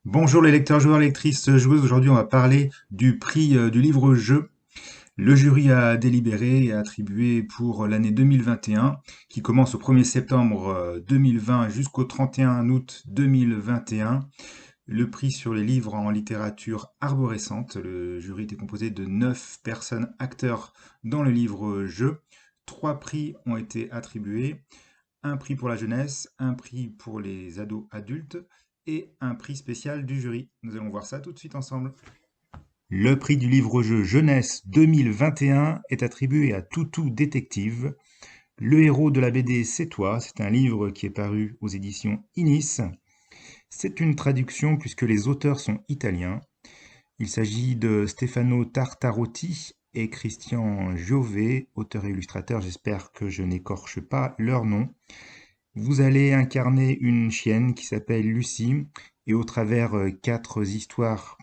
Bonjour les lecteurs, joueurs, lectrices, joueuses. Aujourd'hui, on va parler du prix du livre-jeu. Le jury a délibéré et a attribué pour l'année 2021, qui commence au 1er septembre 2020 jusqu'au 31 août 2021, le prix sur les livres en littérature arborescente. Le jury était composé de 9 personnes acteurs dans le livre-jeu. Trois prix ont été attribués. Un prix pour la jeunesse, un prix pour les ados adultes et un prix spécial du jury. Nous allons voir ça tout de suite ensemble. Le prix du livre-jeu Jeunesse 2021 est attribué à Toutou Détective. Le héros de la BD, c'est toi. C'est un livre qui est paru aux éditions Inis. C'est une traduction puisque les auteurs sont italiens. Il s'agit de Stefano Tartarotti et Christian Giove, auteurs et illustrateurs. J'espère que je n'écorche pas leur nom. Vous allez incarner une chienne qui s'appelle Lucie et au travers quatre histoires,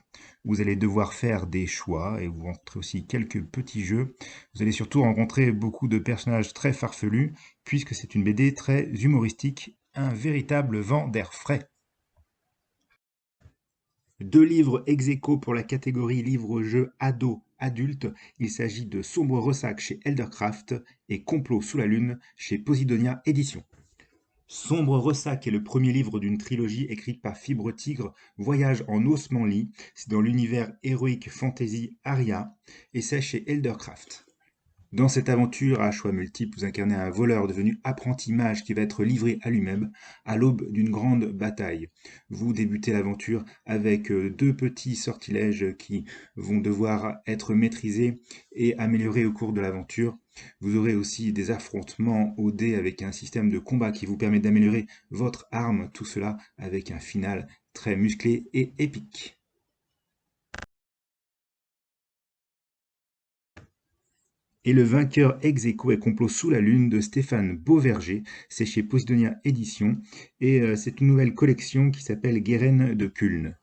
vous allez devoir faire des choix et vous rencontrez aussi quelques petits jeux. Vous allez surtout rencontrer beaucoup de personnages très farfelus puisque c'est une BD très humoristique, un véritable vent d'air frais. Deux livres ex aequo pour la catégorie livre-jeu ado-adulte. Il s'agit de Sombre Ressac chez Eldercraft et Complot sous la lune chez Posidonia Éditions. Sombre Ressac est le premier livre d'une trilogie écrite par Fibre Tigre, Voyage en Osmanli. C'est dans l'univers héroïque fantasy Aria et c'est chez Eldercraft. Dans cette aventure à choix multiples, vous incarnez un voleur devenu apprenti mage qui va être livré à lui-même à l'aube d'une grande bataille. Vous débutez l'aventure avec deux petits sortilèges qui vont devoir être maîtrisés et améliorés au cours de l'aventure. Vous aurez aussi des affrontements au dé avec un système de combat qui vous permet d'améliorer votre arme, tout cela avec un final très musclé et épique. Et le vainqueur ex aequo est Complot sous la lune de Stéphane Beauverger, c'est chez Posidonia Éditions, et c'est une nouvelle collection qui s'appelle Guérin de Kuln.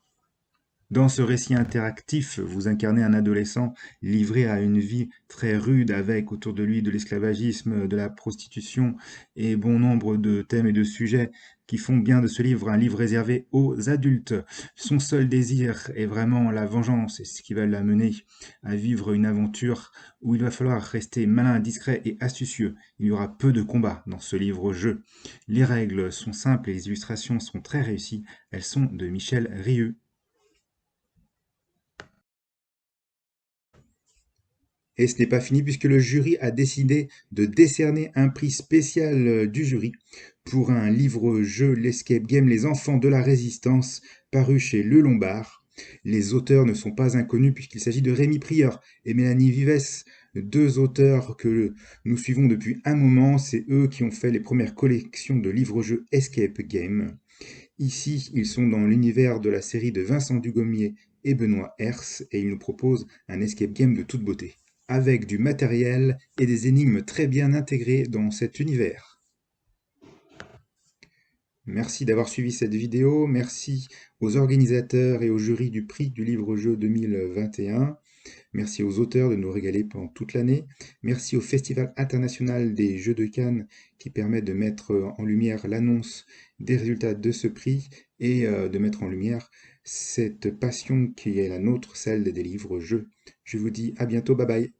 Dans ce récit interactif, vous incarnez un adolescent livré à une vie très rude avec autour de lui de l'esclavagisme, de la prostitution et bon nombre de thèmes et de sujets qui font bien de ce livre un livre réservé aux adultes. Son seul désir est vraiment la vengeance et ce qui va l'amener à vivre une aventure où il va falloir rester malin, discret et astucieux. Il y aura peu de combats dans ce livre-jeu. Les règles sont simples et les illustrations sont très réussies. Elles sont de Michel Rieux. Et ce n'est pas fini puisque le jury a décidé de décerner un prix spécial du jury pour un livre-jeu, l'escape game Les Enfants de la Résistance, paru chez Le Lombard. Les auteurs ne sont pas inconnus puisqu'il s'agit de Rémi Prieur et Mélanie Vives, deux auteurs que nous suivons depuis un moment. C'est eux qui ont fait les premières collections de livres-jeux Escape Game. Ici, ils sont dans l'univers de la série de Vincent Dugommier et Benoît Hers et ils nous proposent un escape game de toute beauté, avec du matériel et des énigmes très bien intégrées dans cet univers. Merci d'avoir suivi cette vidéo, merci aux organisateurs et au jury du prix du livre-jeu 2021, merci aux auteurs de nous régaler pendant toute l'année, merci au Festival international des Jeux de Cannes qui permet de mettre en lumière l'annonce des résultats de ce prix et de mettre en lumière cette passion qui est la nôtre, celle des livres-jeux. Je vous dis à bientôt, bye bye.